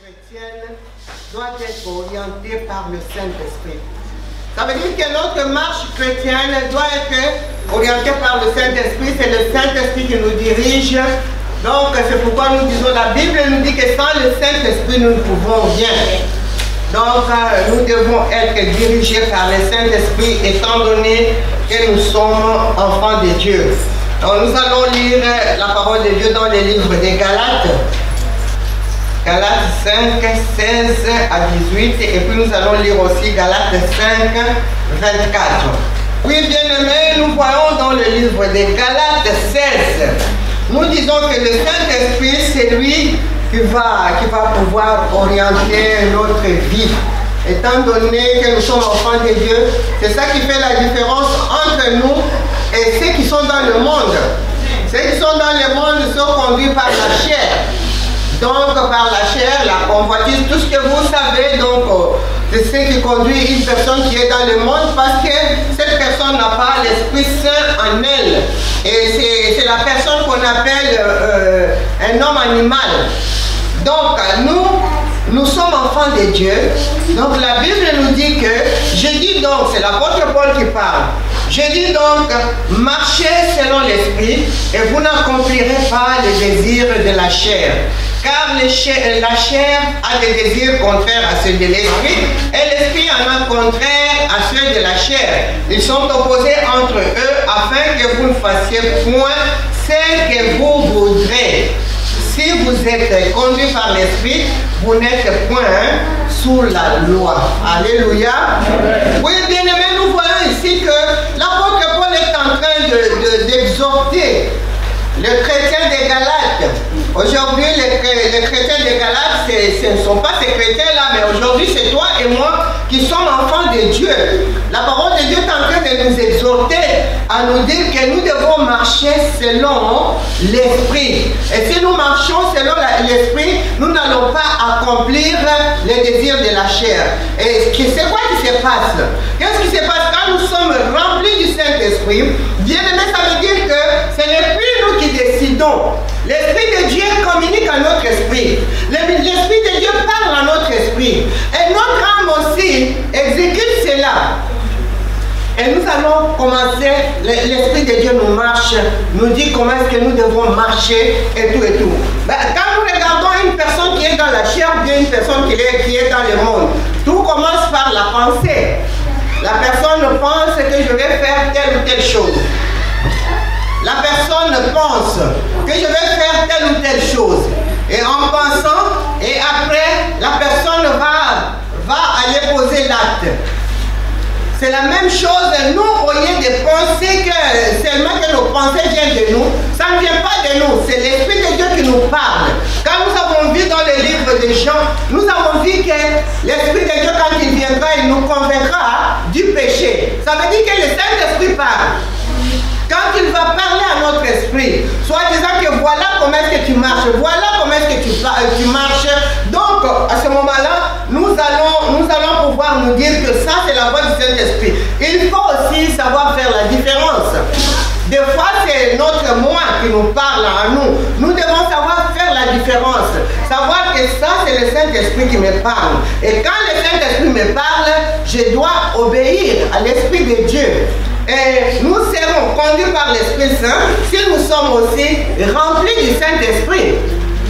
chrétienne doit être orientée par le Saint-Esprit. Ça veut dire que notre marche chrétienne doit être orientée par le Saint-Esprit. C'est le Saint-Esprit qui nous dirige. Donc c'est pourquoi nous disons, la Bible nous dit que sans le Saint-Esprit, nous ne pouvons rien. Donc nous devons être dirigés par le Saint-Esprit étant donné que nous sommes enfants de Dieu. Donc nous allons lire la parole de Dieu dans le livre des Galates. Galates 5, 16 à 18, et puis nous allons lire aussi Galates 5, 24. Oui, bien-aimés, nous voyons dans le livre des Galates 16, nous disons que le Saint-Esprit, c'est lui qui va pouvoir orienter notre vie. Étant donné que nous sommes enfants de Dieu, c'est ça qui fait la différence entre nous et ceux qui sont dans le monde. Ceux qui sont dans le monde sont conduits par la chair. Donc par la chair, la convoitise, tout ce que vous savez, donc c'est ce qui conduit une personne qui est dans le monde, parce que cette personne n'a pas l'Esprit Saint en elle. Et c'est la personne qu'on appelle un homme animal. Donc nous sommes enfants de Dieu. Donc la Bible nous dit que, je dis donc, c'est l'apôtre Paul qui parle. Je dis donc, marchez selon l'Esprit et vous n'accomplirez pas les désirs de la chair. Car la chair a des désirs contraires à ceux de l'Esprit et l'Esprit en a contraire à ceux de la chair. Ils sont opposés entre eux afin que vous ne fassiez point ce que vous voudrez. Si vous êtes conduit par l'Esprit, vous n'êtes point sous la loi. Alléluia. Oui, bien aimé, nous voyons ici que l'apôtre Paul est en train d'exhorter le chrétien des Galates. Aujourd'hui, les chrétiens des Galates, ce ne sont pas ces chrétiens-là, mais aujourd'hui, c'est toi et moi qui sommes enfants de Dieu. La parole de Dieu est en train de nous exhorter à nous dire que nous devons marcher selon l'Esprit. Et si nous marchons selon l'Esprit, nous n'allons pas accomplir les désirs de la chair. Et c'est quoi qui se passe? Qu'est-ce qui se passe quand nous sommes remplis du Saint-Esprit? Bien aimé, ça veut dire que ce n'est plus nous qui décidons. L'Esprit de Dieu communique à notre esprit. L'Esprit de Dieu parle à notre esprit. Et notre âme aussi exécute cela. Et nous allons commencer, l'Esprit de Dieu nous marche, nous dit comment est-ce que nous devons marcher et tout et tout. Ben, quand nous regardons une personne qui est dans la chair ou bien une personne qui est dans le monde, tout commence par la pensée. La personne pense que je vais faire telle ou telle chose. La personne pense que je vais faire telle ou telle chose. Et en pensant, et après, la personne va aller poser l'acte. C'est la même chose, nous, au lieu de penser que seulement que nos pensées viennent de nous, ça ne vient pas de nous, c'est l'Esprit de Dieu qui nous parle. Quand nous avons vu dans le livre de Jean, nous avons vu que l'Esprit de Dieu, quand il viendra, il nous convaincra du péché. Ça veut dire que le Saint-Esprit parle. Quand il va parler à notre esprit, soit disant que voilà comment est-ce que tu marches, voilà comment est-ce que tu marches. Donc, à ce moment-là, nous allons pouvoir nous dire que ça, c'est la voix du Saint-Esprit. Il faut aussi savoir faire la différence. Des fois, c'est notre moi qui nous parle à nous. Nous devons savoir faire la différence. Savoir que ça, c'est le Saint-Esprit qui me parle. Et quand le Saint-Esprit me parle, je dois obéir à l'Esprit de Dieu. Et nous serons conduits par l'Esprit Saint si nous sommes aussi remplis du Saint-Esprit.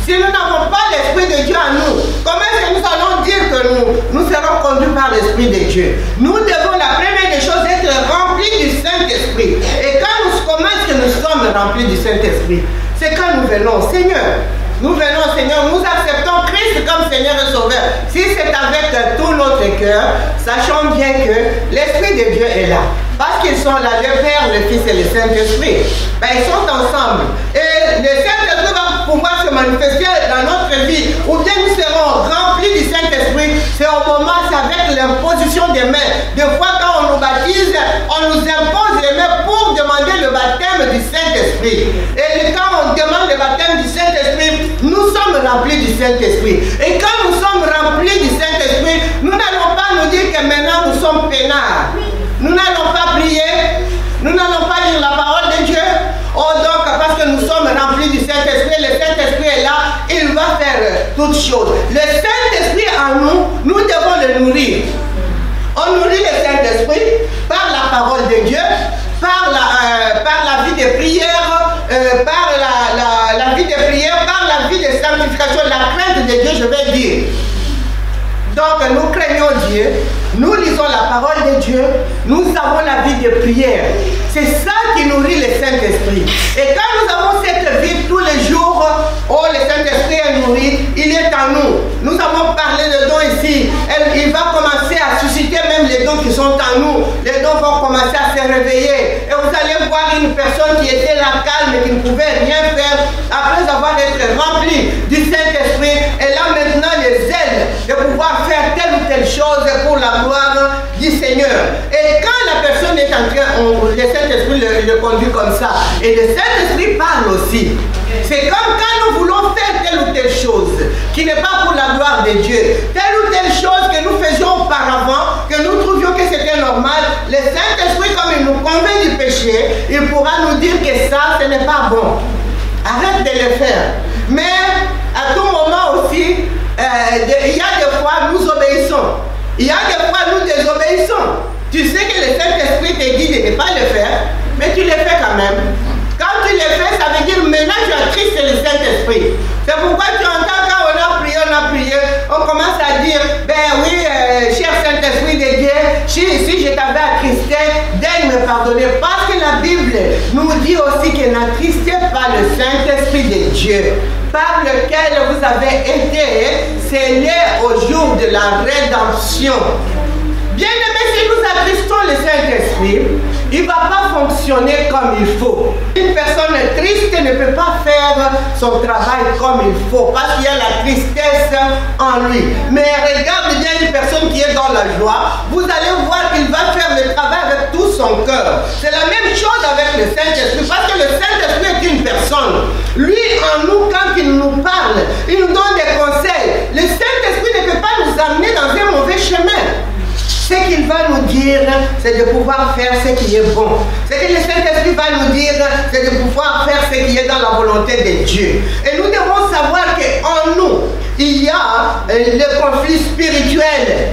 Si nous n'avons pas l'Esprit de Dieu à nous, comment est-ce que nous allons dire que nous serons conduits par l'Esprit de Dieu? Nous devons, la première des choses, être remplis du Saint-Esprit. Et comment est-ce que nous sommes remplis du Saint-Esprit? C'est quand nous venons, Seigneur. Nous venons, Seigneur, nous acceptons Christ comme Seigneur et Sauveur. Si c'est avec tout notre cœur, sachons bien que l'Esprit de Dieu est là. Parce qu'ils sont là, le Père, le Fils et le Saint-Esprit. Ben, ils sont ensemble. Et le Saint-Esprit va pouvoir se manifester dans notre vie. Ou bien nous serons remplis du Saint-Esprit. C'est au moment, c'est avec l'imposition des mains. Des fois, quand on nous baptise, on nous impose les mains pour demander le baptême du Saint-Esprit. Et quand on demande le baptême du Saint-Esprit, nous sommes remplis du Saint-Esprit. Et quand nous sommes remplis du Saint-Esprit, nous n'allons pas nous dire que maintenant nous sommes peinards. Nous n'allons pas prier, nous n'allons pas lire la parole de Dieu. Oh donc, parce que nous sommes remplis du Saint-Esprit, le Saint-Esprit est là, il va faire toutes toutes choses. Le Saint-Esprit en nous, nous devons le nourrir. On nourrit le Saint-Esprit par la parole de Dieu, par la vie de prière, par la vie de prière, par la vie de sanctification, la crainte de Dieu, je vais dire. Donc nous craignons Dieu, nous lisons la parole de Dieu, nous avons la vie de prière. C'est ça qui nourrit le Saint-Esprit. Et quand nous avons cette vie tous les jours, oh le Saint-Esprit est nourri, il est en nous. Nous avons parlé de dons ici. Il va commencer à susciter même les dons qui sont en nous. Les dons vont commencer à se réveiller. Et vous allez voir une personne qui était là calme et qui ne pouvait rien faire. Après avoir été remplie du Saint-Esprit, elle a maintenant les ailes de pouvoir faire telle ou telle chose pour la gloire du Seigneur. Et quand la personne est en train, le Saint-Esprit le conduit comme ça. Et le Saint-Esprit parle aussi. C'est comme quand nous voulons faire telle ou telle chose qui n'est pas pour la gloire de Dieu. Telle ou telle chose que nous faisions auparavant, que nous trouvions que c'était normal. Le Saint-Esprit, comme il nous convainc du péché, il pourra nous dire que ça, ce n'est pas bon. Arrête de le faire. Mais à tout moment aussi, il y a des fois nous obéissons. Il y a des fois nous désobéissons. Tu sais que le Saint-Esprit te dit de ne pas le faire, mais tu le fais quand même. Quand tu le fais, ça veut dire maintenant tu as Christ et le Saint-Esprit. C'est pourquoi tu entends quand on a prié, on commence à dire, ben oui, cher Saint-Esprit de Dieu, si je t'avais attristé, daigne me pardonner. Parce que la Bible nous dit aussi que n'attristez pas le Saint-Esprit de Dieu, par lequel vous avez été scellés au jour de la rédemption. Bien-aimés, si nous attristons le Saint-Esprit, il ne va pas fonctionner comme il faut. Une personne triste ne peut pas faire son travail comme il faut parce qu'il y a la tristesse en lui. Mais regarde bien une personne qui est dans la joie, vous allez voir qu'il va faire le travail avec tout son cœur. C'est la même chose avec le Saint-Esprit parce que le Saint-Esprit est une personne. Lui, en nous, quand il nous parle, il nous donne des conseils. Le Saint-Esprit ne peut pas nous amener dans un mauvais chemin. Ce qu'il va nous dire, c'est de pouvoir faire ce qui est bon. Ce que le Saint-Esprit va nous dire, c'est de pouvoir faire ce qui est dans la volonté de Dieu. Et nous devons savoir qu'en nous, il y a le conflit spirituel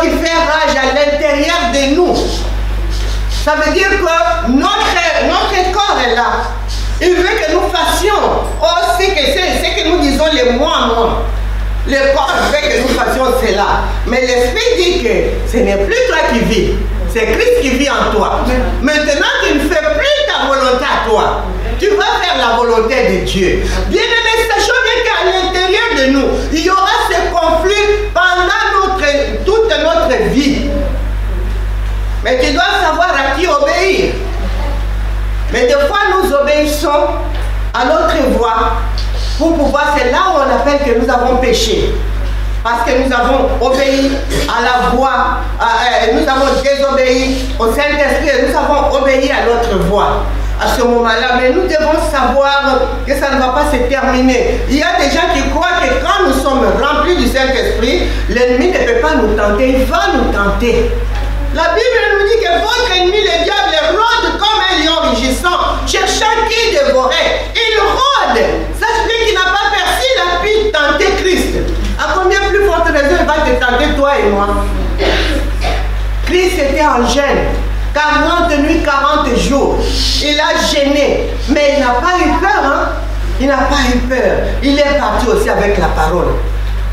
qui fait rage à l'intérieur de nous. Ça veut dire que notre corps est là. Il veut que nous fassions. C'est que nous disons les moi. Le corps veut que nous fassions cela. Mais l'Esprit dit que ce n'est plus toi qui vis. C'est Christ qui vit en toi. Maintenant, tu ne fais plus ta volonté à toi. Tu vas faire la volonté de Dieu. Bien-aimés, sachons bien qu'à l'intérieur de nous, il y aura ce conflit pendant toute notre vie. Mais tu dois savoir à qui obéir. Mais des fois, nous obéissons à notre voix. Pour pouvoir, c'est là où on appelle que nous avons péché. Parce que nous avons obéi à la voix, nous avons désobéi au Saint-Esprit et nous avons obéi à notre voix à ce moment-là. Mais nous devons savoir que ça ne va pas se terminer. Il y a des gens qui croient que quand nous sommes remplis du Saint-Esprit, l'ennemi ne peut pas nous tenter, il va nous tenter. La Bible nous dit que votre ennemi, le diable, rôde comme un lion rugissant, cherchant qui dévorer. Il rôde. Sache bien qu'il n'a pas percé, il a pu tenter Christ. À combien plus forte raison il va te tenter, toi et moi? Christ était en jeûne. 40 nuits, 40 jours. Il a gêné. Mais il n'a pas eu peur. Hein? Il n'a pas eu peur. Il est parti aussi avec la parole.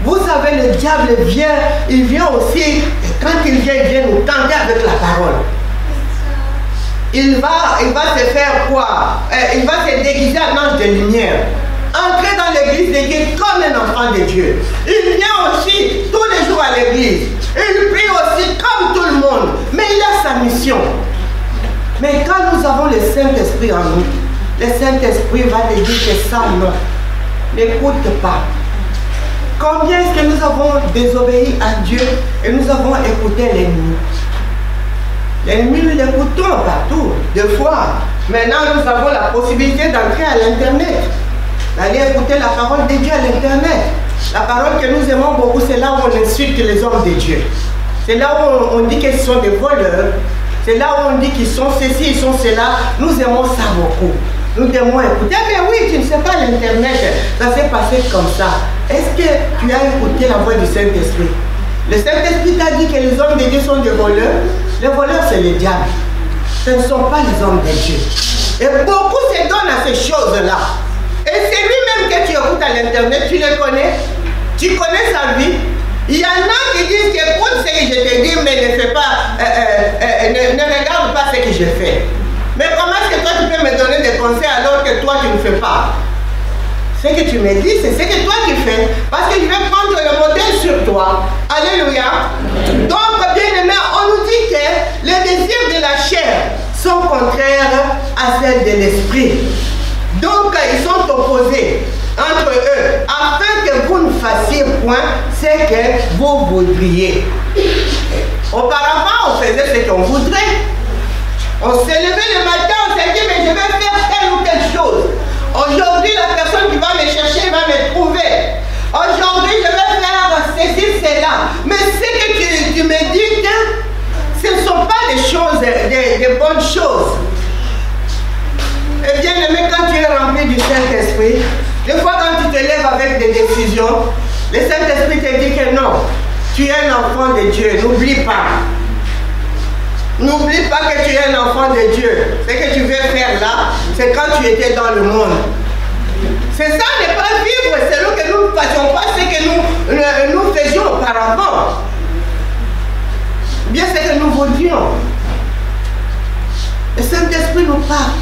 Vous savez, le diable vient, il vient aussi, et quand il vient nous tenter avec la parole. Il va se faire quoi? Il va se déguiser en ange de lumière. Entrer dans l'église de Dieu comme un enfant de Dieu. Il vient aussi tous les jours à l'église. Il prie aussi comme tout le monde. Mais il a sa mission. Mais quand nous avons le Saint-Esprit en nous, le Saint-Esprit va te dire que ça, non. N'écoute pas. Combien est-ce que nous avons désobéi à Dieu et nous avons écouté l'ennemi? L'ennemi, nous l'écoutons partout, deux fois. Maintenant, nous avons la possibilité d'entrer à l'Internet, d'aller écouter la parole de Dieu à l'Internet. La parole que nous aimons beaucoup, c'est là où on insulte les hommes de Dieu. C'est là où on dit qu'ils sont des voleurs. C'est là où on dit qu'ils sont ceci, ils sont cela. Nous aimons ça beaucoup. nous devons écouter. Mais oui, tu ne sais pas l'Internet, ça s'est passé comme ça. Est-ce que tu as écouté la voix du Saint-Esprit? Le Saint-Esprit t'a dit que les hommes de Dieu sont des voleurs. Les voleurs, c'est le diable. Ce ne sont pas les hommes de Dieu. Et beaucoup se donnent à ces choses-là. Et c'est lui-même que tu écoutes à l'Internet, tu le connais. Tu connais sa vie. Il y en a qui disent qu'écoute ce que je te dis, mais ne fais pas, ne regarde pas ce que je fais. Mais comment est-ce que toi tu peux me donner des conseils alors que toi tu ne fais pas? Ce que tu me dis, c'est ce que toi tu fais. Parce que je vais prendre le modèle sur toi. Alléluia. Donc, bien aimé, on nous dit que les désirs de la chair sont contraires à celles de l'esprit. Donc, ils sont opposés entre eux, afin que vous ne fassiez point ce que vous voudriez. Auparavant, on faisait ce qu'on voudrait. On s'est levé le matin, on s'est dit, mais je vais faire telle ou telle chose. Aujourd'hui, la personne qui va me chercher va me trouver. Aujourd'hui, je vais faire ceci, cela. Mais ce que tu me dis, ce ne sont pas des choses, des bonnes choses. Et bien aimé, quand tu es rempli du Saint-Esprit, des fois quand tu te lèves avec des décisions, le Saint-Esprit te dit que non, tu es un enfant de Dieu, n'oublie pas. N'oublie pas que tu es un enfant de Dieu. Ce que tu veux faire là, c'est quand tu étais dans le monde. C'est ça, ne pas vivre selon que nous ne fassions pas ce que nous faisions auparavant. Bien ce que nous voulions. Le Saint-Esprit nous parle.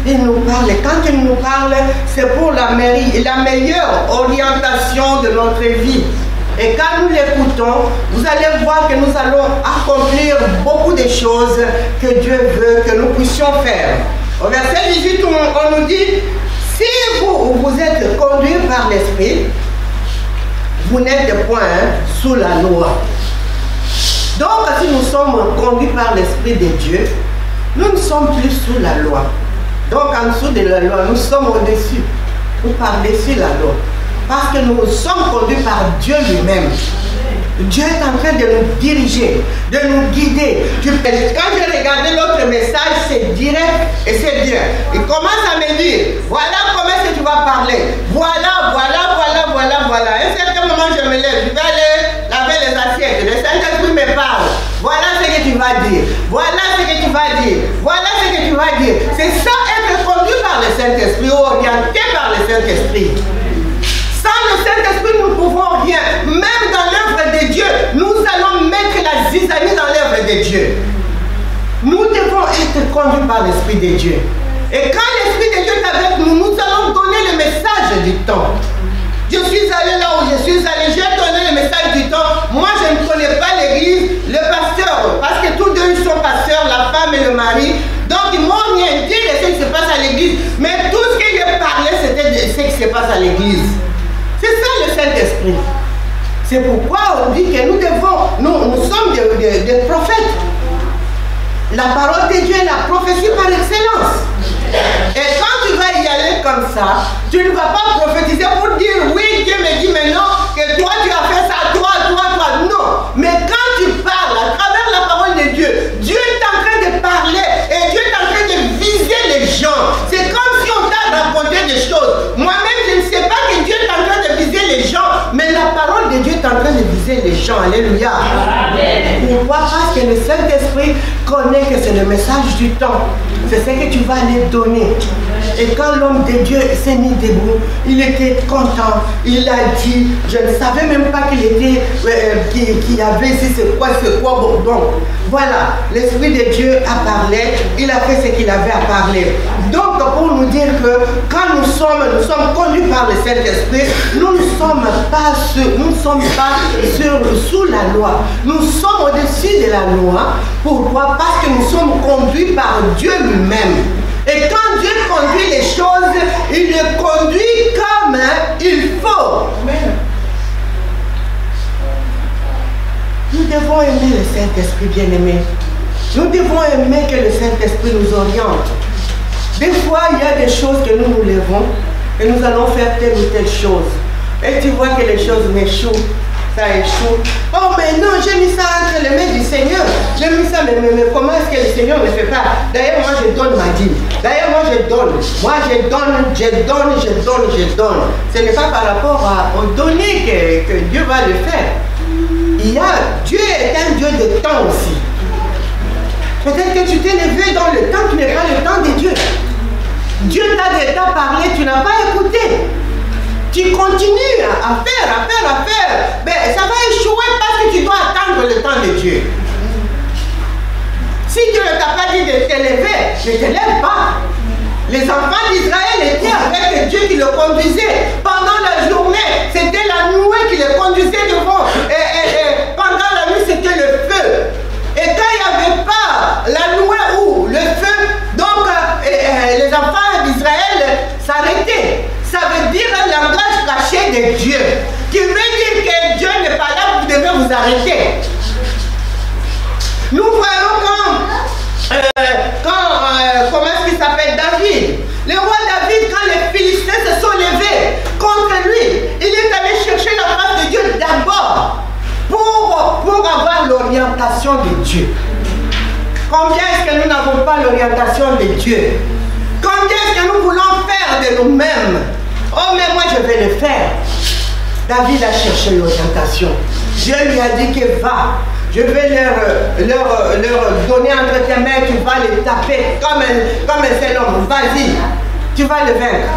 Il nous parle. Et quand il nous parle, c'est pour la meilleure orientation de notre vie. Et quand nous l'écoutons, vous allez voir que nous allons accomplir beaucoup de choses que Dieu veut que nous puissions faire. Au verset 18, on nous dit, si vous êtes conduits par l'Esprit, vous n'êtes point sous la loi. Donc, si nous sommes conduits par l'Esprit de Dieu, nous ne sommes plus sous la loi. Donc, en dessous de la loi, nous sommes au-dessus, ou par-dessus la loi. Parce que nous sommes conduits par Dieu lui-même. Dieu est en train de nous diriger, de nous guider. Quand j'ai regardé l'autre message, c'est direct et c'est bien. Il commence à me dire, voilà comment est-ce que tu vas parler. Voilà. À un certain moment, je me lève, je vais aller laver les assiettes. Le Saint-Esprit me parle. Voilà ce que tu vas dire. Voilà ce que tu vas dire. Voilà ce que tu vas dire. C'est ça, être conduit par le Saint-Esprit, orienté par le Saint-Esprit. Sans le Saint-Esprit, nous ne pouvons rien. Même dans l'œuvre de Dieu, nous allons mettre la zizanie dans l'œuvre de Dieu. Nous devons être conduits par l'Esprit de Dieu. Et quand l'Esprit de Dieu est avec nous, nous allons donner le message du temps. Je suis allé là où je suis allé, j'ai donné le message du temps. Moi, je ne connais pas l'église, le pasteur, parce que tous deux ils sont pasteurs, la femme et le mari. Donc, ils m'ont rien dit de ce qui se passe à l'église. Mais tout ce que j'ai parlé, c'était de ce qui se passe à l'église. C'est ça le Saint-Esprit. C'est pourquoi on dit que nous sommes des prophètes. La parole de Dieu est la prophétie par excellence. Et quand tu vas y aller comme ça, tu ne vas pas prophétiser pour dire oui, Dieu me dit maintenant que toi tu as fait ça, toi. Non. Mais quand tu parles à travers la parole de Dieu, Dieu est en train de parler et Dieu est en train de viser les gens. C'est comme si on t'a raconté des choses. Moi-même, je ne sais pas que Dieu est en train de viser les gens, mais la parole de Dieu est en train de viser les gens. Alléluia. Pourquoi? Parce que le Saint-Esprit connaît que c'est le message du temps. C'est ce que tu vas aller donner. Et quand l'homme de Dieu s'est mis debout, il était content. Il a dit, je ne savais même pas qu'il était, qu'il y avait ici, c'est quoi. Donc, voilà, l'Esprit de Dieu a parlé, il a fait ce qu'il avait à parler. Donc, pour nous dire que quand nous sommes conduits par le Saint-Esprit, nous ne sommes pas sous la loi. Nous sommes au-dessus de la loi. Pourquoi? Parce que nous sommes conduits par Dieu lui-même. Et quand Dieu conduit les choses, il les conduit comme il faut. Amen. Nous devons aimer le Saint-Esprit bien-aimé. Nous devons aimer que le Saint-Esprit nous oriente. Des fois, il y a des choses que nous lèvons et nous allons faire telle ou telle chose. Et tu vois que les choses m'échouent. ça échoue. Oh mais non, j'ai mis ça entre les mains du Seigneur. J'ai mis ça, mais comment est-ce que le Seigneur ne fait pas? D'ailleurs, moi je donne ma dîme. D'ailleurs, moi je donne. Moi je donne. Ce n'est pas par rapport au donner que Dieu va le faire. Dieu est un Dieu de temps aussi. Peut-être que tu t'es levé dans le temps qui n'est pas le temps de Dieu. Dieu t'a déjà parlé, tu n'as pas écouté. Tu continues à faire. Mais ça va échouer parce que tu dois attendre le temps de Dieu. Si Dieu ne t'a pas dit de te lever, ne te lève pas. Les enfants d'Israël étaient avec Dieu qui le conduisait. Pendant la journée, c'était la nuée qui le conduisait devant. Et pendant la nuit, c'était le feu. Et quand il n'y avait pas la nuée ou le feu, donc les enfants d'Israël s'arrêtaient. Ça veut dire un langage caché de Dieu. Qui veut dire que Dieu n'est pas là, vous devez vous arrêter. Nous voyons comment est-ce qu'il s'appelle David. Le roi David, quand les Philistins se sont levés contre lui, il est allé chercher la face de Dieu d'abord pour avoir l'orientation de Dieu. Combien est-ce que nous n'avons pas l'orientation de Dieu? Combien est-ce que nous voulons faire de nous-mêmes? Oh, mais moi je vais le faire. David a cherché l'orientation. Dieu lui a dit que va. Je vais leur donner entre tes mains, tu vas les taper comme un seul homme. Vas-y, tu vas le vaincre.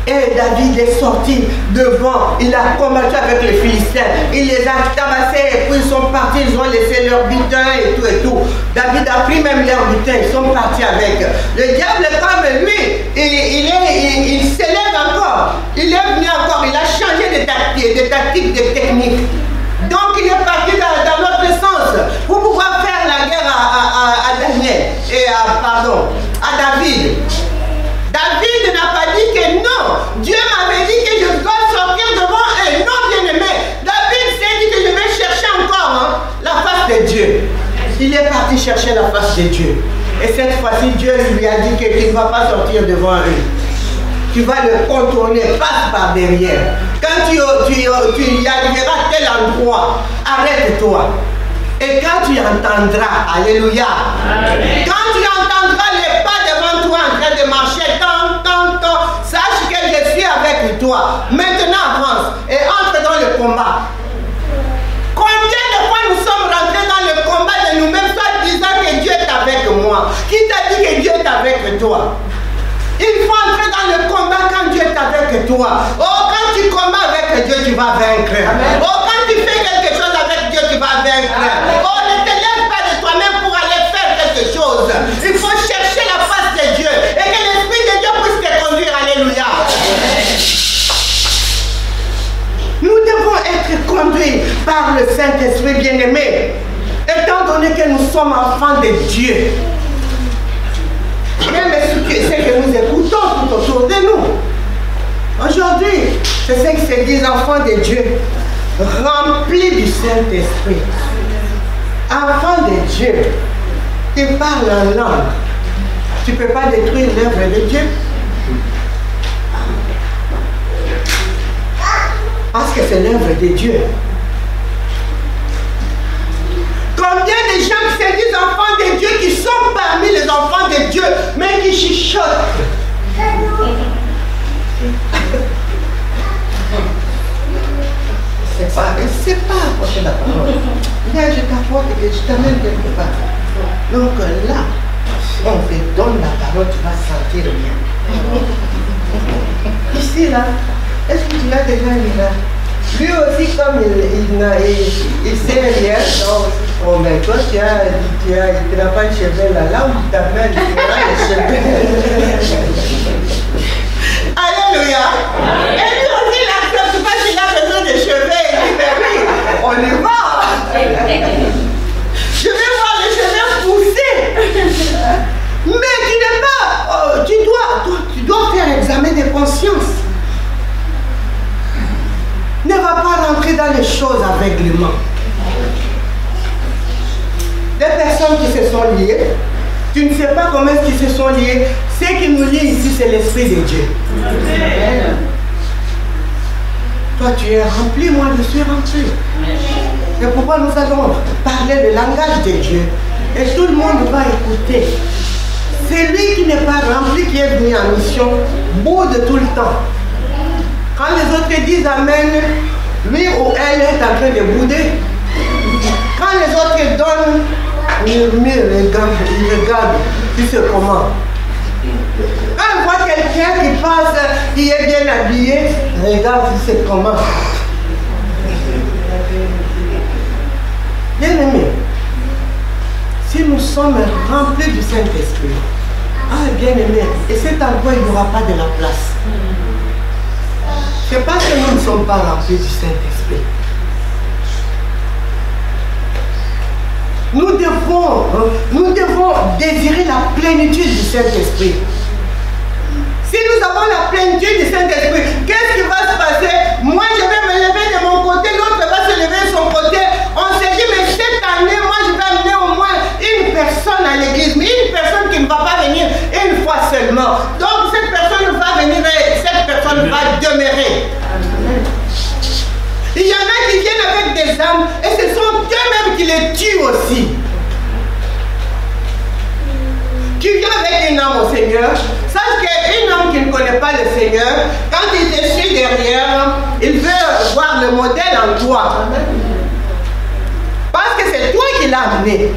Et David est sorti devant, il a combattu avec les Philistins, il les a tabassés et puis ils sont partis, ils ont laissé leur butin et tout. David a pris même leur butin, ils sont partis avec. Le diable, comme lui, il s'élève encore, il est venu encore, il a changé de tactique, de technique. Donc il est parti dans l'autre sens pour pouvoir faire la guerre à Daniel et à David. David n'a pas dit que non. Dieu m'avait dit que je dois sortir devant un non bien-aimé. David s'est dit que je vais chercher encore la face de Dieu. Il est parti chercher la face de Dieu. Et cette fois-ci, Dieu lui a dit que tu ne vas pas sortir devant eux. Tu vas le contourner, passe par derrière. Quand tu y arriveras à tel endroit, arrête-toi. Et quand tu entendras, alléluia, quand tu entendras les pas devant toi en train de marcher, sache que je suis avec toi. Maintenant avance et entre dans le combat. Combien de fois nous sommes rentrés dans le combat de nous-mêmes, soit disant que Dieu est avec moi? Qui t'a dit que Dieu est avec toi? Il faut entrer dans le combat quand Dieu est avec toi. Oh, quand tu combats avec Dieu, tu vas vaincre. Amen. Oh, quand tu fais quelque chose avec Dieu, tu vas vaincre. Amen. Oh, ne te lève pas de toi-même pour aller faire quelque chose. Il faut chercher la face de Dieu et que l'Esprit de Dieu puisse te conduire. Alléluia. Nous devons être conduits par le Saint-Esprit bien-aimé, étant donné que nous sommes enfants de Dieu. Même ce que nous écoutons tout autour de nous. Aujourd'hui, c'est ce que se disent enfants de Dieu, remplis du Saint-Esprit. Enfants de Dieu, tu parles en langue. Tu ne peux pas détruire l'œuvre de Dieu. Parce que c'est l'œuvre de Dieu. Combien de gens qui se disent enfants de Dieu, qui sont parmi les enfants de Dieu, mais qui chuchotent. C'est pas apporter la parole. Là, je t'apporte et je t'amène quelque part. Donc là, on te donne la parole, tu vas sentir bien. Ici, là, est-ce que tu l'as déjà mis là? Lui aussi, comme il sait rien, oh mais toi tu n'as pas de cheveux là, là où tu t'amènes, tu auras les cheveux. Alléluia. Et lui aussi, il n'accepte pas qu'il a besoin de cheveux. Il dit, mais oui, on y va. Je vais voir les cheveux pousser. Mais tu n'es pas, tu dois faire examen de conscience. Ne va pas rentrer dans les choses aveuglément. Des personnes qui se sont liées, tu ne sais pas comment est-ce qu'ils se sont liés. Ce qui nous lie ici, c'est l'Esprit de Dieu. Amen. Toi tu es rempli, moi je suis rempli. C'est pourquoi nous allons parler le langage de Dieu. Et tout le monde va écouter. C'est lui qui n'est pas rempli, qui est venu en mission, boude tout le temps. Quand les autres disent Amen, lui ou elle est en train de bouder. Quand les autres donnent, murmure, il regarde, tu sais comment. Quand on voit quelqu'un qui passe, qui est bien habillé, regarde, tu sais comment. Bien aimé, si nous sommes remplis du Saint-Esprit, bien aimé, et cet endroit, il n'y aura pas de la place. C'est parce que nous ne sommes pas remplis du Saint-Esprit. Nous devons désirer la plénitude du Saint-Esprit. Si nous avons la plénitude du Saint-Esprit, qu'est-ce qui va se passer? Moi, je vais me lever de mon côté, l'autre va se lever de son côté. On s'est dit, mais cette année, moi, je vais amener au moins une personne à l'église, mais une personne qui ne va pas venir une fois seulement. Donc, cette personne va venir et cette personne va demeurer. Il y en a qui viennent avec des âmes et ce sont eux-mêmes qui les tuent aussi. Tu viens avec une âme au Seigneur, sache qu'une âme qui ne connaît pas le Seigneur, quand il te suit derrière, il veut voir le modèle en toi. Parce que c'est toi qui l'as amené.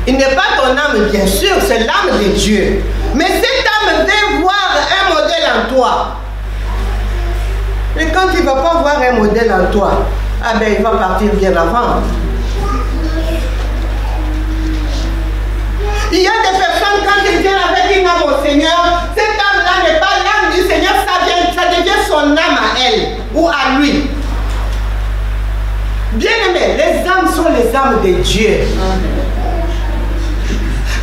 Il n'est pas ton âme, bien sûr, c'est l'âme de Dieu. Mais cette âme veut voir un modèle en toi. Et quand il ne va pas voir un modèle en toi, il va partir bien avant. Il y a des personnes, quand ils viennent avec une âme au Seigneur, cette âme-là n'est pas l'âme du Seigneur, ça devient son âme à elle ou à lui. Bien-aimés, les âmes sont les âmes de Dieu.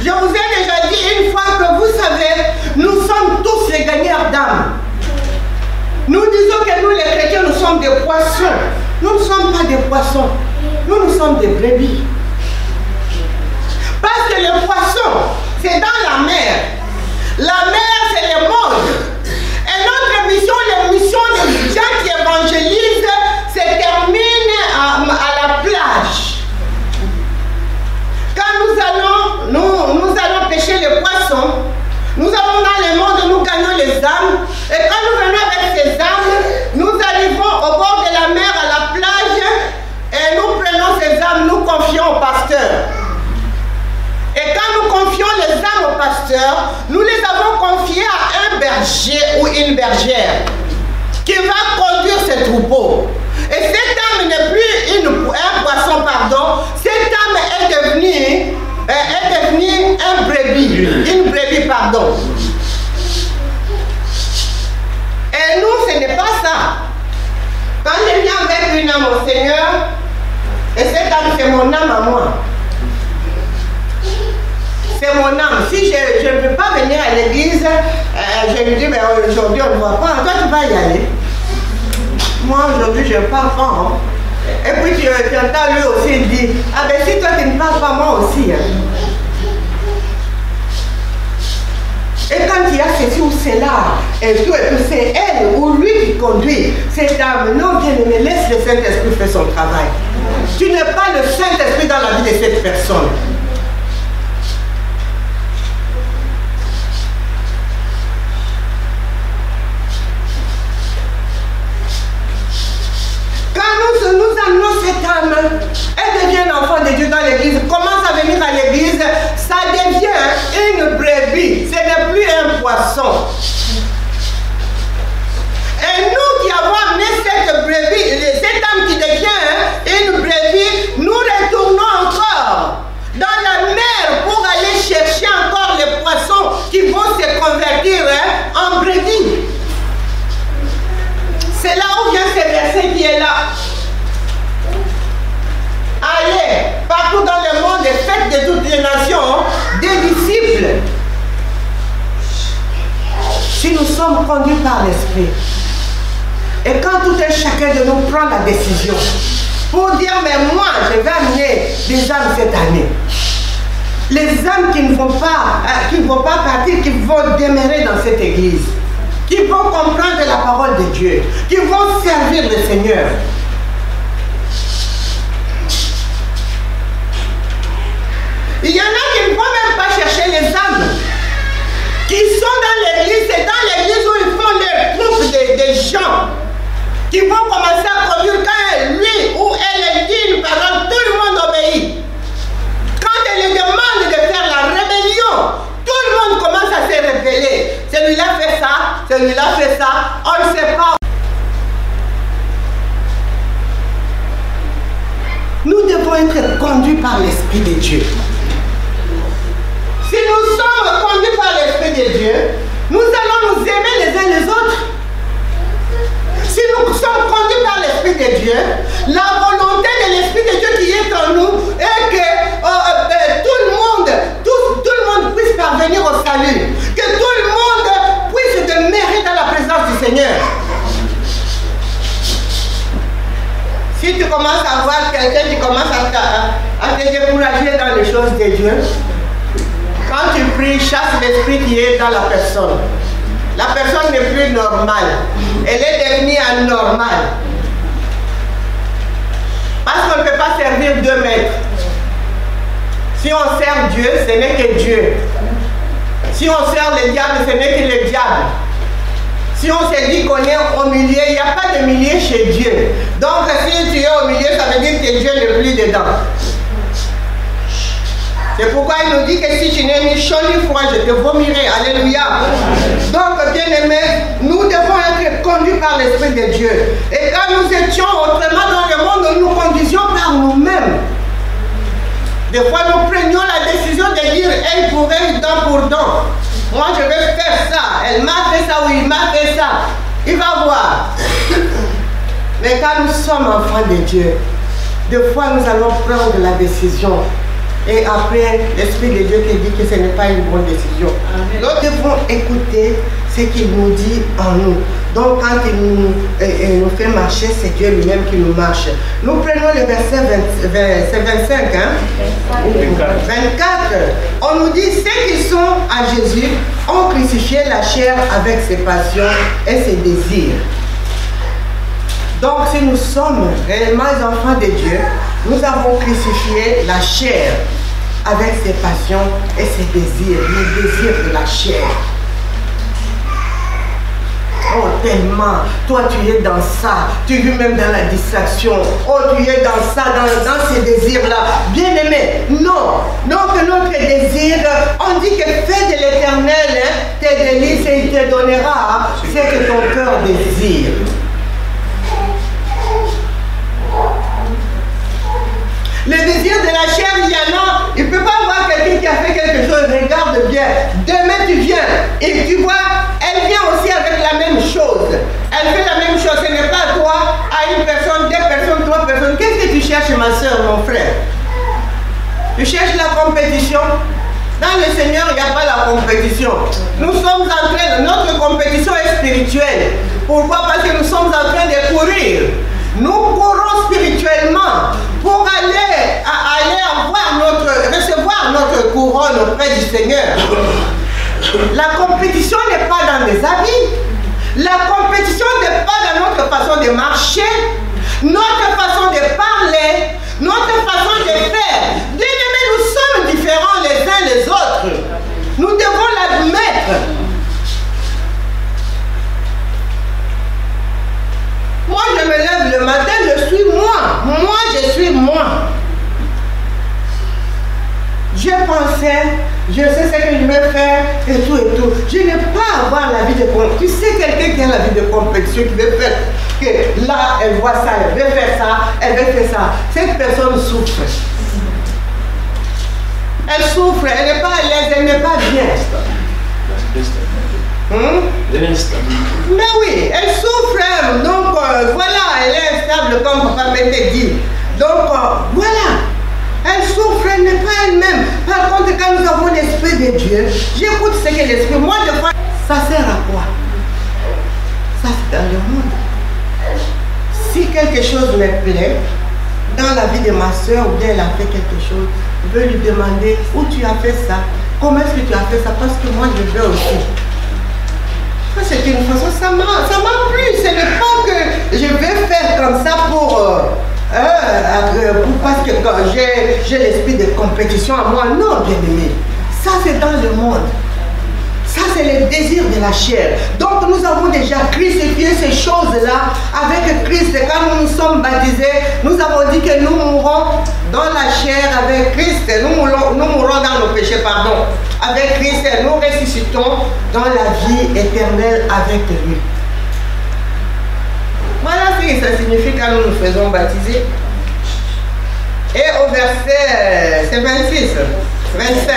Je vous ai déjà dit une fois que vous savez, nous sommes tous les gagnants d'âme. Nous disons que nous, les chrétiens, nous sommes des poissons. Nous ne sommes pas des poissons. Nous sommes des brebis. Parce que le poisson, c'est dans la mer. La mer, c'est le monde. Et notre mission, la mission des gens qui évangélisent, se termine à la plage. Quand nous allons pêcher les poissons, nous allons dans le monde, nous gagnons les âmes. Et quand nous venons avec ces âmes, nous arrivons au bord de la mer, à la plage, et nous prenons ces âmes, nous confions au pasteur. Et quand nous confions les âmes au pasteur, nous les avons confiées à un berger ou une bergère qui va conduire ces troupeaux. Et cette âme n'est plus un poisson, pardon. Cette âme est devenue un brebis, une brebis, pardon. Et nous, ce n'est pas ça. Quand je viens avec une âme au Seigneur, et cette âme, c'est mon âme à moi. C'est mon âme. Si je ne veux pas venir à l'église, je lui dis, mais aujourd'hui on ne voit pas. Toi, tu vas y aller. Moi, aujourd'hui, je ne parle pas. Hein. Et puis, tu entends lui aussi, il dit, ah ben si toi, tu ne parles pas, moi aussi. Hein. Et quand il y a ceci ou cela, et tout, c'est elle ou lui qui conduit cette âme. Non, bien aimé, laisse le Saint-Esprit faire son travail. Tu n'es pas le Saint-Esprit dans la vie de cette personne. Cette âme, elle devient un enfant de Dieu dans l'église, commence à venir à l'église, ça devient une brebis, ce n'est plus un poisson. Et nous qui avons amené cette brebis, cette âme qui devient une brebis, nous retournons encore dans la mer pour aller chercher encore les poissons qui vont se convertir en brebis. C'est là où vient ce verset qui est là. Allez, partout dans le monde, et faites de toutes les nations des disciples. Si nous sommes conduits par l'Esprit, et quand tout un chacun de nous prend la décision pour dire, mais moi, je vais amener des âmes cette année. Les âmes qui ne vont pas partir, qui vont demeurer dans cette église. qui vont comprendre la parole de Dieu, qui vont servir le Seigneur. Il y en a qui ne vont même pas chercher les âmes, qui sont dans l'église, c'est dans l'église où ils font les troupes des gens, qui vont commencer à conduire. Quand lui ou elle dit une parole, tout le monde obéit. Quand elle lui demande de faire la rébellion, tout le monde commence à se rébeller. Celui-là fait ça, celui-là fait ça, on ne sait pas. Nous devons être conduits par l'Esprit de Dieu. Si nous sommes conduits par l'Esprit de Dieu, nous allons nous aimer les uns les autres. Si nous sommes conduits par l'Esprit de Dieu, la volonté de l'Esprit de Dieu qui est en nous est que tout le monde puisse parvenir au salut. Que tout le monde puisse demeurer dans la présence du Seigneur. Si tu commences à voir quelqu'un qui commence à te décourager dans les choses de Dieu, quand tu pries, chasse l'esprit qui est dans la personne. La personne n'est plus normale. Elle est devenue anormale. Parce qu'on ne peut pas servir deux maîtres. Si on sert Dieu, ce n'est que Dieu. Si on sert le diable, ce n'est que le diable. Si on se dit qu'on est au milieu, il n'y a pas de milieu chez Dieu. Donc si tu es au milieu, ça veut dire que Dieu n'est plus dedans. C'est pourquoi il nous dit que si tu n'es ni chaud ni froid, je te vomirai. Alléluia. Donc, bien-aimés, nous devons être conduits par l'Esprit de Dieu. Et quand nous étions autrement dans le monde, nous nous conduisions par nous-mêmes. Des fois, nous prenions la décision de dire, elle pourrait dent pour dent. Moi, je vais faire ça. Elle m'a fait ça ou il m'a fait ça. Il va voir. Mais quand nous sommes enfants de Dieu, des fois, nous allons prendre la décision. Et après, l'Esprit de Dieu qui dit que ce n'est pas une bonne décision. Amen. Nous devons écouter ce qu'il nous dit en nous. Donc quand il nous fait marcher, c'est Dieu lui-même qui nous marche. Nous prenons le verset 25, hein? 24. On nous dit, ceux qui sont à Jésus ont crucifié la chair avec ses passions et ses désirs. Donc si nous sommes réellement enfants de Dieu, nous avons crucifié la chair avec ses passions et ses désirs, les désirs de la chair. Oh, tellement, toi tu es dans ça, tu vis même dans la distraction. Oh, tu es dans ça, dans ces désirs-là. Bien aimé, non. Donc notre désir, on dit que fais de l'Éternel tes délices et il te donnera ce que ton cœur désire. Le désir de la chair, il y en a. Il ne peut pas voir quelqu'un qui a fait quelque chose. Regarde bien. Demain, tu viens. Et tu vois, elle vient aussi avec la même chose. Elle fait la même chose. Ce n'est pas toi, à une personne, deux personnes, trois personnes. Qu'est-ce que tu cherches, ma soeur, mon frère? Tu cherches la compétition? Dans le Seigneur, il n'y a pas la compétition. Nous sommes en train, notre compétition est spirituelle. Pourquoi? Parce que nous sommes en train de courir. Nous courons spirituellement pour recevoir notre couronne auprès du Seigneur. La compétition n'est pas dans les habits. La compétition n'est pas dans notre façon de marcher, notre façon de parler, notre façon de faire. Bien-aimés, nous sommes différents les uns les autres. Nous devons l'admettre. Moi, je me lève le matin, je suis moi. Moi, je suis moi. Je pensais, je sais ce que je vais faire et tout et tout. Je n'ai pas à avoir la vie de compétition. Tu sais, quelqu'un qui a la vie de compétition, qui veut faire, que là, elle voit ça, elle veut faire ça, elle veut faire ça. Cette personne souffre. Elle souffre, elle n'est pas à l'aise, elle n'est pas bien. Mais oui, elle souffre, donc voilà, elle est instable comme papa m'était dit. Donc voilà, elle souffre, elle n'est pas elle-même. Par contre, quand nous avons l'Esprit de Dieu, j'écoute ce que l'Esprit, moi de fois, ça sert à quoi? Ça c'est dans le monde. Si quelque chose me plaît, dans la vie de ma soeur, ou bien elle a fait quelque chose, je veux lui demander où tu as fait ça, comment est-ce que tu as fait ça, parce que moi je veux aussi. C'est une façon, ça m'a plu. Ce n'est pas que je vais faire comme ça parce que j'ai l'esprit de compétition à moi. Non, bien-aimé. Ça, c'est dans le monde. Ça, c'est le désir de la chair. Donc, nous avons déjà crucifié ces choses-là avec Christ. Quand nous nous sommes baptisés, nous avons dit que nous mourrons dans la chair avec Christ. Nous mourrons dans nos péchés, pardon. Avec Christ, nous ressuscitons dans la vie éternelle avec lui. Voilà ce que ça signifie quand nous nous faisons baptiser. Et au verset, c'est 26, 25.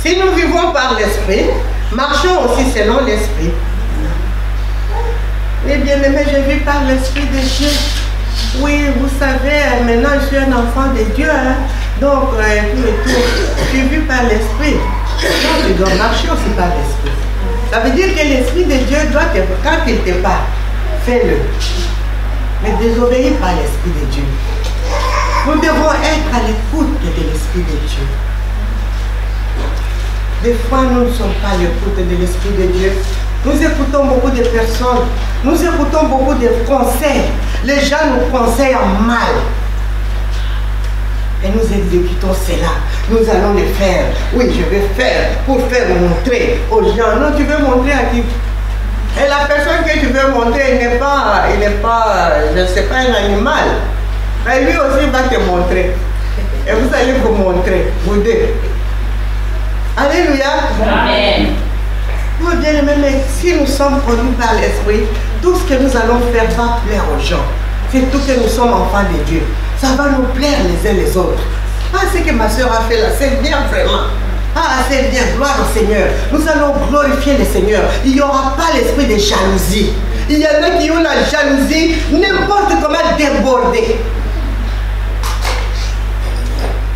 Si nous vivons par l'esprit, marchons aussi selon l'esprit. Oui, bien-aimé, je vis par l'esprit de Dieu. Oui, vous savez, maintenant je suis un enfant de Dieu. Hein? Donc, je vis par l'esprit. Donc, tu dois marcher aussi par l'esprit. Ça veut dire que l'esprit de Dieu doit te... Quand il te parle, fais-le. Mais désobéis par l'esprit de Dieu. Nous devons être à l'écoute de l'esprit de Dieu. Des fois, nous ne sommes pas à l'écoute de l'esprit de Dieu. Nous écoutons beaucoup de personnes. Nous écoutons beaucoup de conseils. Les gens nous conseillent en mal. Et nous exécutons cela. Nous allons le faire. Oui, je vais faire pour faire montrer aux gens. Non, tu veux montrer à qui? Et la personne que tu veux montrer, il n'est pas, je ne sais pas, un animal. Mais lui aussi va te montrer. Et vous allez vous montrer, vous deux. Alléluia. Amen. Oh bien-aimés, mais si nous sommes conduits par l'esprit, tout ce que nous allons faire va plaire aux gens. C'est tout que nous sommes enfants de Dieu. Ça va nous plaire les uns les autres. Ah, ce que ma soeur a fait là, c'est bien vraiment. Ah, c'est bien, gloire au Seigneur. Nous allons glorifier le Seigneur. Il n'y aura pas l'esprit de jalousie. Il y en a qui ont la jalousie, n'importe comment déborder.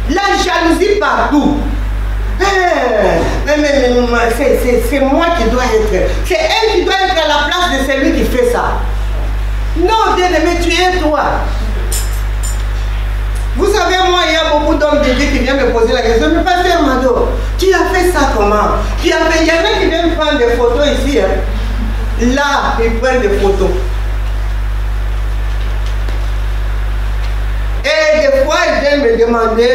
La jalousie partout. C'est moi qui dois être. C'est elle qui doit être à la place de celui qui fait ça. Non, bien-aimé, tu es toi. Vous savez, moi, il y a beaucoup d'hommes de Dieu qui viennent me poser la question. Mais pasteur Mado, tu as fait ça comment? Tu as fait... Il y en a qui viennent prendre des photos ici. Hein. Là, ils prennent des photos. Et des fois, ils viennent me demander,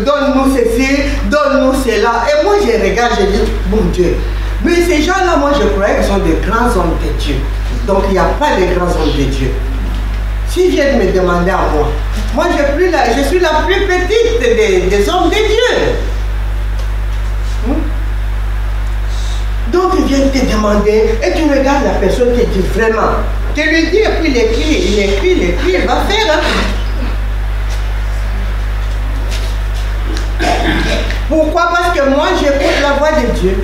donne-nous ceci, donne-nous cela. Et moi, je regarde, je dis, bon Dieu. Mais ces gens-là, moi, je croyais qu'ils sont des grands hommes de Dieu. Donc, il n'y a pas de grands hommes de Dieu. S'ils viennent me demander à moi, moi, je suis la plus petite des hommes de Dieu. Donc, ils viennent te demander, et tu regardes la personne qui dit vraiment. Tu lui dis, et puis il écrit, il va faire. Hein. Pourquoi? Parce que moi, j'écoute la voix de Dieu.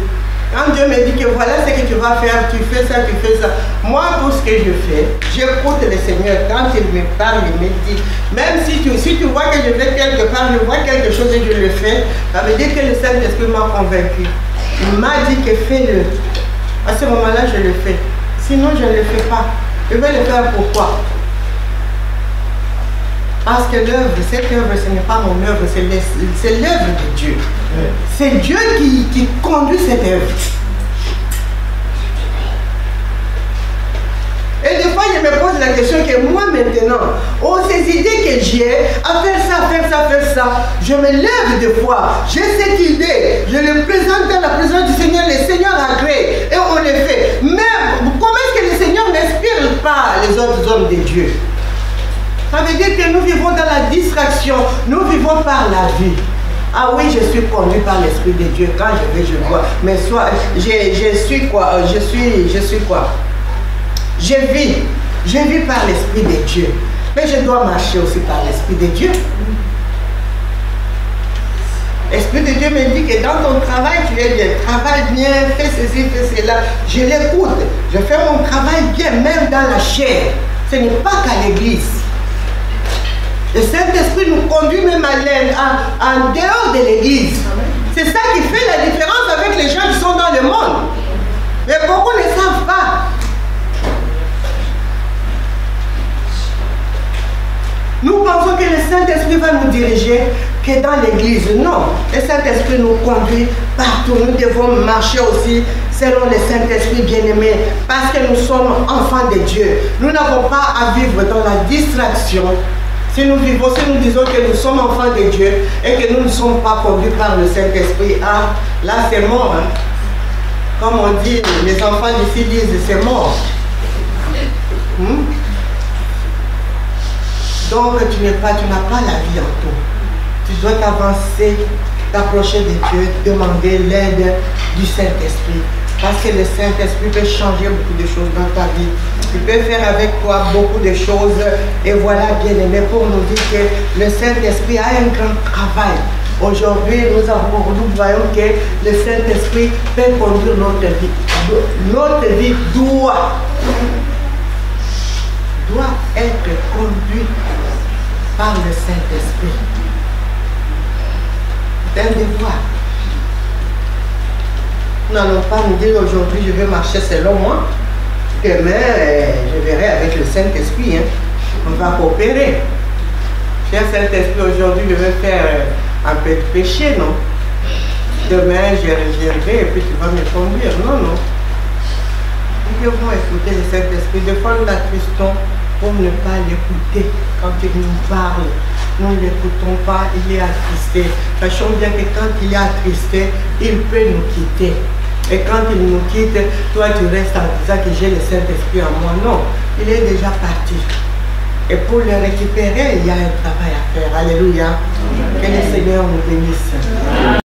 Quand Dieu me dit que voilà ce que tu vas faire, tu fais ça, tu fais ça. Moi, tout ce que je fais, j'écoute le Seigneur. Quand il me parle, il me dit. Même si tu vois que je vais quelque part, je vois quelque chose et je le fais, ça veut dire que le Saint-Esprit m'a convaincu. Il m'a dit que fais-le. À ce moment-là, je le fais. Sinon, je ne le fais pas. Je vais le faire pourquoi? Parce que l'œuvre, cette œuvre, ce n'est pas mon œuvre, c'est l'œuvre de Dieu. C'est Dieu qui conduit cette œuvre. Et des fois, je me pose la question que moi maintenant, ces idées que j'ai, à faire ça, je me lève des fois, j'ai cette idée, je le présente dans la présence du Seigneur, le Seigneur agrée, et on le fait. Mais comment est-ce que le Seigneur n'inspire pas les autres hommes de Dieu? Ça veut dire que nous vivons dans la distraction, nous vivons par la vie. Ah oui, je suis conduit par l'Esprit de Dieu. Quand je vais, je vois. Mais soit, je suis quoi? Je suis quoi? Je vis par l'Esprit de Dieu. Mais je dois marcher aussi par l'Esprit de Dieu. L'Esprit de Dieu me dit que dans ton travail, tu es bien. Travaille bien, fais ceci, fais cela. Je l'écoute. Je fais mon travail bien, même dans la chair. Ce n'est pas qu'à l'église. Le Saint-Esprit nous conduit même en dehors de l'église. C'est ça qui fait la différence avec les gens qui sont dans le monde. Mais beaucoup ne savent pas. Nous pensons que le Saint-Esprit va nous diriger que dans l'église. Non, le Saint-Esprit nous conduit partout. Nous devons marcher aussi selon le Saint-Esprit bien-aimé, parce que nous sommes enfants de Dieu. Nous n'avons pas à vivre dans la distraction. Si nous vivons, si nous disons que nous sommes enfants de Dieu et que nous ne sommes pas conduits par le Saint-Esprit, ah, là c'est mort. Hein? Comme on dit, les enfants d'ici disent, c'est mort. Donc tu n'as pas la vie en toi. Tu dois t'avancer, t'approcher de Dieu, demander l'aide du Saint-Esprit. Parce que le Saint-Esprit peut changer beaucoup de choses dans ta vie. Il peut faire avec toi beaucoup de choses. Et voilà, bien-aimé, pour nous dire que le Saint-Esprit a un grand travail. Aujourd'hui, nous voyons que le Saint-Esprit peut conduire notre vie. Notre vie doit être conduite par le Saint-Esprit. C'est un devoir. Nous n'allons pas nous dire aujourd'hui je vais marcher selon moi. Demain, je verrai avec le Saint-Esprit. Hein. On va coopérer. Cher Saint-Esprit, aujourd'hui je vais faire un peu de péché, non? Demain, je reviendrai et puis tu vas me conduire. Non, non. Nous devons écouter le Saint-Esprit. Des fois, nous l'attristons pour ne pas l'écouter quand il nous parle. Nous ne l'écoutons pas, il est attristé. Sachons bien que quand il est attristé, il peut nous quitter. Et quand il nous quitte, toi tu restes en disant que j'ai le Saint-Esprit en moi. Non, il est déjà parti. Et pour le récupérer, il y a un travail à faire. Alléluia. Que le Seigneur nous bénisse.